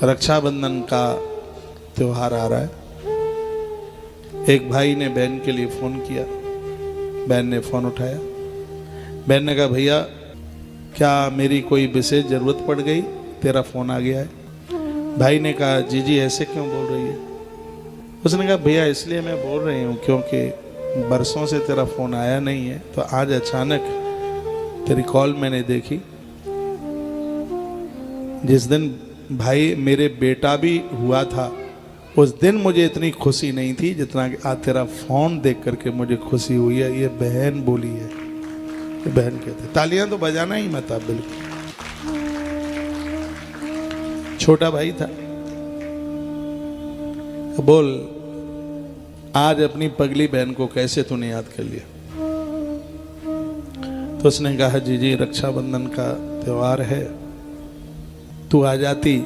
रक्षाबंधन का त्योहार आ रहा है। एक भाई ने बहन के लिए फ़ोन किया, बहन ने फ़ोन उठाया। बहन ने कहा, भैया क्या मेरी कोई विशेष ज़रूरत पड़ गई, तेरा फ़ोन आ गया है। भाई ने कहा, जी जी ऐसे क्यों बोल रही है। उसने कहा, भैया इसलिए मैं बोल रही हूँ क्योंकि बरसों से तेरा फ़ोन आया नहीं है, तो आज अचानक तेरी कॉल मैंने देखी। जिस दिन भाई मेरे बेटा भी हुआ था, उस दिन मुझे इतनी खुशी नहीं थी जितना कि आज तेरा फ़ोन देख करके मुझे खुशी हुई है। ये बहन बोली है, ये बहन कहते। तालियां तो बजाना ही मत आप, बिल्कुल। छोटा भाई था। बोल, आज अपनी पगली बहन को कैसे तूने याद कर लिया। तो उसने कहा, जी जी रक्षाबंधन का त्योहार है, तू आ जाती,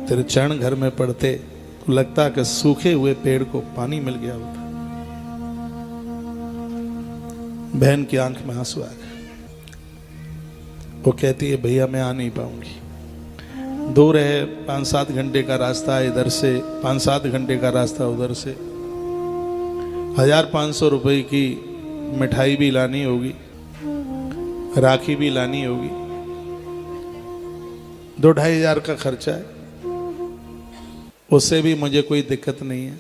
तेरे चरण घर में पड़ते तो लगता कि सूखे हुए पेड़ को पानी मिल गया होता। बहन की आंख में आंसू आ गए। वो कहती है, भैया मैं आ नहीं पाऊंगी, दूर है, 5-7 घंटे का रास्ता इधर से, 5-7 घंटे का रास्ता उधर से, 1500 रुपए की मिठाई भी लानी होगी, राखी भी लानी होगी, 2-2.5 हज़ार का खर्चा है। उससे भी मुझे कोई दिक्कत नहीं है,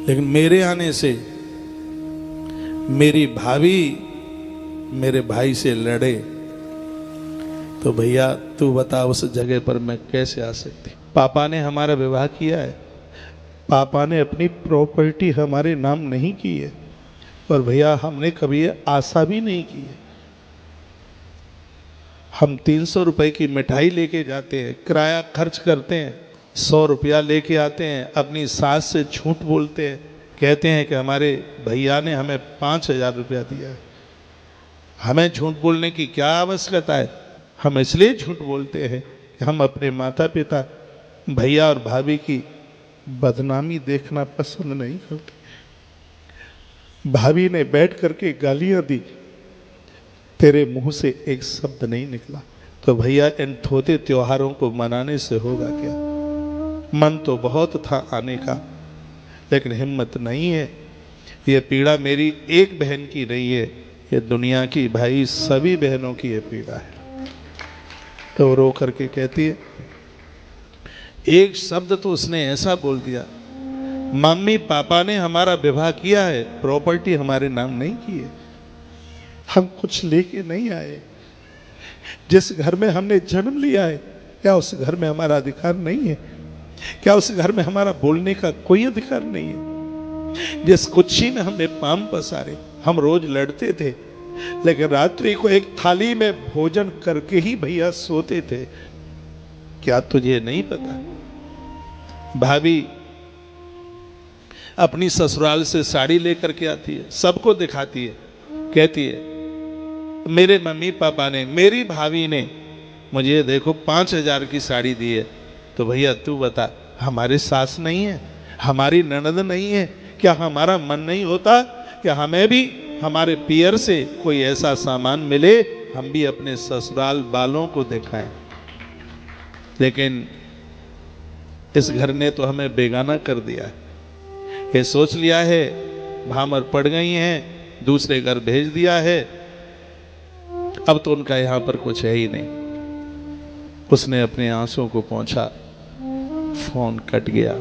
लेकिन मेरे आने से मेरी भाभी मेरे भाई से लड़े तो भैया तू बता उस जगह पर मैं कैसे आ सकती। पापा ने हमारा विवाह किया है, पापा ने अपनी प्रॉपर्टी हमारे नाम नहीं की है, और भैया हमने कभी आशा भी नहीं की है। हम 300 रुपए की मिठाई लेके जाते हैं, किराया खर्च करते हैं, 100 रुपया लेके आते हैं, अपनी सास से झूठ बोलते हैं, कहते हैं कि हमारे भैया ने हमें 5,000 रुपया दिया है। हमें झूठ बोलने की क्या आवश्यकता है। हम इसलिए झूठ बोलते हैं कि हम अपने माता पिता, भैया और भाभी की बदनामी देखना पसंद नहीं करते। भाभी ने बैठ करके गालियां दी, तेरे मुंह से एक शब्द नहीं निकला, तो भैया इन थोड़े त्योहारों को मनाने से होगा क्या। मन तो बहुत था आने का, लेकिन हिम्मत नहीं है। ये पीड़ा मेरी एक बहन की नहीं है, ये दुनिया की भाई सभी बहनों की ये पीड़ा है। तो रो करके कहती है, एक शब्द तो उसने ऐसा बोल दिया, मम्मी पापा ने हमारा विवाह किया है, प्रॉपर्टी हमारे नाम नहीं की है, हम कुछ लेके नहीं आए। जिस घर में हमने जन्म लिया है, क्या उस घर में हमारा अधिकार नहीं है? क्या उस घर में हमारा बोलने का कोई अधिकार नहीं है? जिस कुर्सी में हमने पांव पसारे, हम रोज लड़ते थे, लेकिन रात्रि को एक थाली में भोजन करके ही भैया सोते थे। क्या तुझे नहीं पता? भाभी अपनी ससुराल से साड़ी लेकर के आती है, सबको दिखाती है, कहती है मेरे मम्मी पापा ने, मेरी भाभी ने मुझे देखो 5,000 की साड़ी दी है। तो भैया तू बता, हमारे सास नहीं है, हमारी ननद नहीं है, क्या हमारा मन नहीं होता कि हमें भी हमारे पियर से कोई ऐसा सामान मिले, हम भी अपने ससुराल वालों को दिखाएं। लेकिन इस घर ने तो हमें बेगाना कर दिया है। ये सोच लिया है भामर पड़ गई हैं, दूसरे घर भेज दिया है, अब तो उनका यहां पर कुछ है ही नहीं। उसने अपने आंसुओं को पहुंचा, फोन कट गया।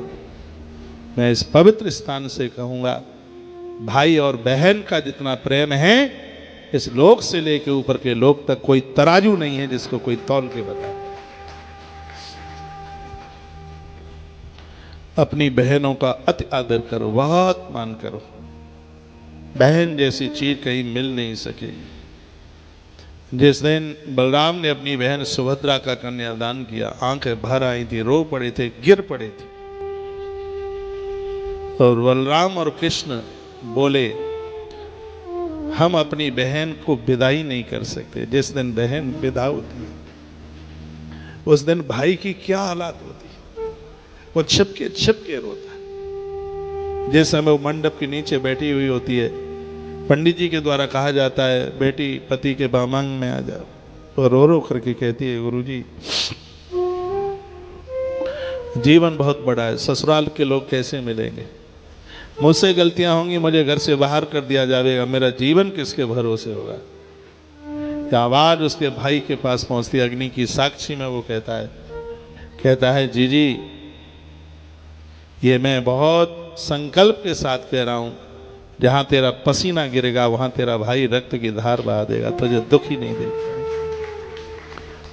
मैं इस पवित्र स्थान से कहूंगा, भाई और बहन का जितना प्रेम है, इस लोक से लेके ऊपर के लोक तक कोई तराजू नहीं है जिसको कोई तौल के बताए। अपनी बहनों का अति आदर करो, बहुत मान करो। बहन जैसी चीज कहीं मिल नहीं सकेगी। जिस दिन बलराम ने अपनी बहन सुभद्रा का कन्यादान किया, आंखें भर आई थी, रो पड़े थे, गिर पड़े थे, और बलराम और कृष्ण बोले हम अपनी बहन को विदाई नहीं कर सकते। जिस दिन बहन विदा होती है, उस दिन भाई की क्या हालत होती है, वो छिपके छिपके रोता है। जिस समय वो मंडप के नीचे बैठी हुई होती है, पंडित जी के द्वारा कहा जाता है बेटी पति के बामांग में आ जाओ, तो रो रो करके कहती है गुरुजी जीवन बहुत बड़ा है, ससुराल के लोग कैसे मिलेंगे, मुझसे गलतियां होंगी, मुझे घर से बाहर कर दिया जाएगा, मेरा जीवन किसके भरोसे होगा। आवाज उसके भाई के पास पहुंचती, अग्नि की साक्षी में वो कहता है जीजी, ये मैं बहुत संकल्प के साथ कह रहा हूं, जहां तेरा पसीना गिरेगा वहां तेरा भाई रक्त की धार बहा देगा, तुझे दुख ही नहीं देगा,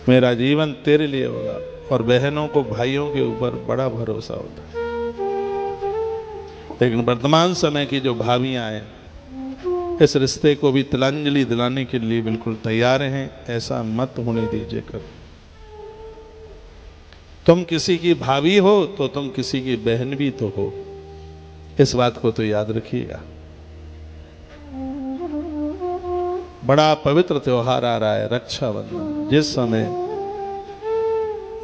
मेरा जीवन तेरे लिए होगा। और बहनों को भाइयों के ऊपर बड़ा भरोसा होता है, लेकिन वर्तमान समय की जो भाभियां हैं इस रिश्ते को भी तिलांजलि दिलाने के लिए बिल्कुल तैयार हैं। ऐसा मत होने दीजिए कर। तुम किसी की भाभी हो तो तुम किसी की बहन भी तो हो, इस बात को तो याद रखिएगा। बड़ा पवित्र त्योहार आ रहा है रक्षाबंधन, जिस समय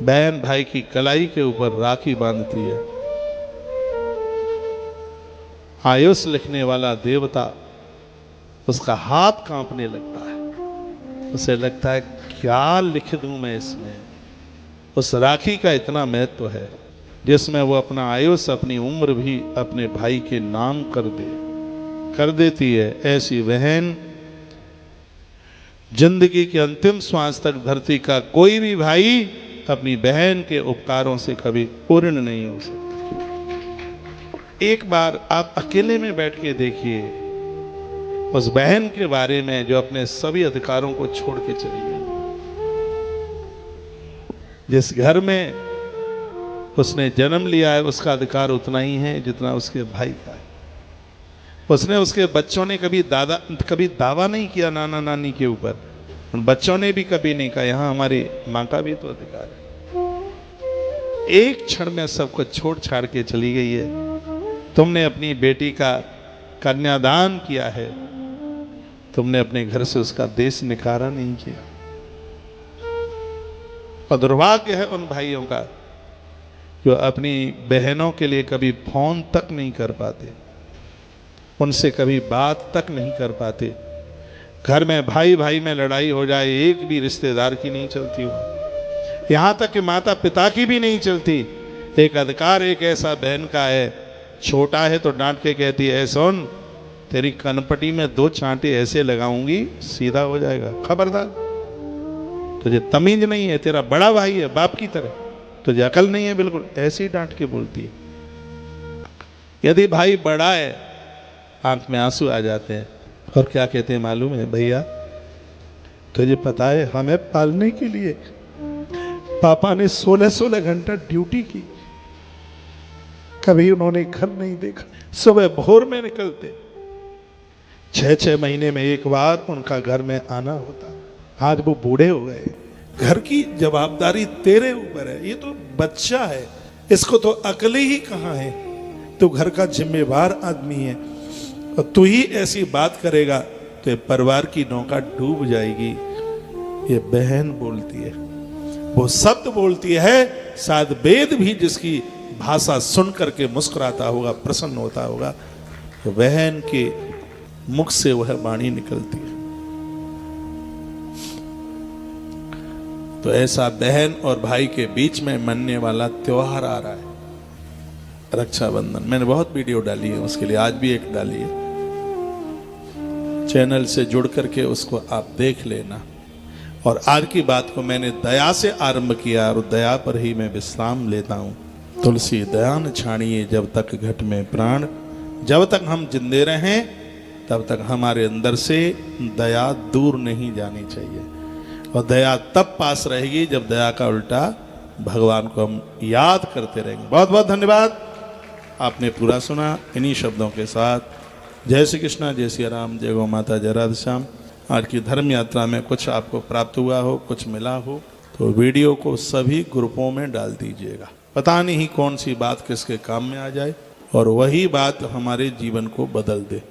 बहन भाई की कलाई के ऊपर राखी बांधती है, आयुष लिखने वाला देवता उसका हाथ कांपने लगता है, उसे लगता है क्या लिख दूं मैं इसमें। उस राखी का इतना महत्व है जिसमें वो अपना आयुष अपनी उम्र भी अपने भाई के नाम कर देती है। ऐसी बहन जिंदगी के अंतिम श्वास तक धरती का कोई भी भाई अपनी बहन के उपकारों से कभी पूर्ण नहीं हो सकता। एक बार आप अकेले में बैठ के देखिए उस बहन के बारे में जो अपने सभी अधिकारों को छोड़ के चली गई। जिस घर में उसने जन्म लिया है उसका अधिकार उतना ही है जितना उसके भाई का है। उसने उसके बच्चों ने कभी दावा नहीं किया नाना नानी के ऊपर, उन बच्चों ने भी कभी नहीं कहा यहां हमारी मां का भी तो अधिकार है। एक क्षण में सब कुछ छोड़ छाड़ के चली गई है। तुमने अपनी बेटी का कन्यादान किया है, तुमने अपने घर से उसका देश निकारा नहीं किया। और दुर्भाग्य है उन भाइयों का जो अपनी बहनों के लिए कभी फोन तक नहीं कर पाते, उनसे कभी बात तक नहीं कर पाते। घर में भाई भाई में लड़ाई हो जाए एक भी रिश्तेदार की नहीं चलती हो, यहां तक कि माता पिता की भी नहीं चलती। एक अधिकार एक ऐसा बहन का है, छोटा है तो डांट के कहती है सुन तेरी कनपटी में 2 चांटे ऐसे लगाऊंगी सीधा हो जाएगा, खबरदार, तुझे तमीज नहीं है, तेरा बड़ा भाई है बाप की तरह, तुझे अकल नहीं है, बिल्कुल ऐसे ही डांट के बोलती है। यदि भाई बड़ा है आंख में आंसू आ जाते हैं और क्या कहते हैं मालूम है, भैया तुझे पता है हमें पालने के लिए पापा ने 16-16 घंटा ड्यूटी की, कभी उन्होंने घर नहीं देखा, सुबह भोर में निकलते, 6-6 महीने में एक बार उनका घर में आना होता। आज वो बूढ़े हो गए, घर की जवाबदारी तेरे ऊपर है, ये तो बच्चा है, इसको तो अकल ही कहाँ है, तू घर का जिम्मेवार आदमी है और तू ही ऐसी बात करेगा तो ये परिवार की नौका डूब जाएगी। ये बहन बोलती है, वो शब्द बोलती है, शायद वेद भी जिसकी भाषा सुन करके मुस्कुराता होगा, प्रसन्न होता होगा, तो बहन के मुख से वह वाणी निकलती है। तो ऐसा बहन और भाई के बीच में मनने वाला त्योहार आ रहा है रक्षाबंधन। मैंने बहुत वीडियो डाली है उसके लिए, आज भी एक डाली है, चैनल से जुड़ करके उसको आप देख लेना। और आज की बात को मैंने दया से आरंभ किया और दया पर ही मैं विश्राम लेता हूं। तुलसी दया न छाड़िए जब तक घट में प्राण, जब तक हम जिंदे रहें तब तक हमारे अंदर से दया दूर नहीं जानी चाहिए। और दया तब पास रहेगी जब दया का उल्टा भगवान को हम याद करते रहेंगे। बहुत बहुत धन्यवाद, आपने पूरा सुना। इन्हीं शब्दों के साथ जय श्री कृष्णा, जय श्री राम, जय गौ माता, जय राधे श्याम। आज की धर्म यात्रा में कुछ आपको प्राप्त हुआ हो, कुछ मिला हो तो वीडियो को सभी ग्रुपों में डाल दीजिएगा। पता नहीं कौन सी बात किसके काम में आ जाए और वही बात हमारे जीवन को बदल दे।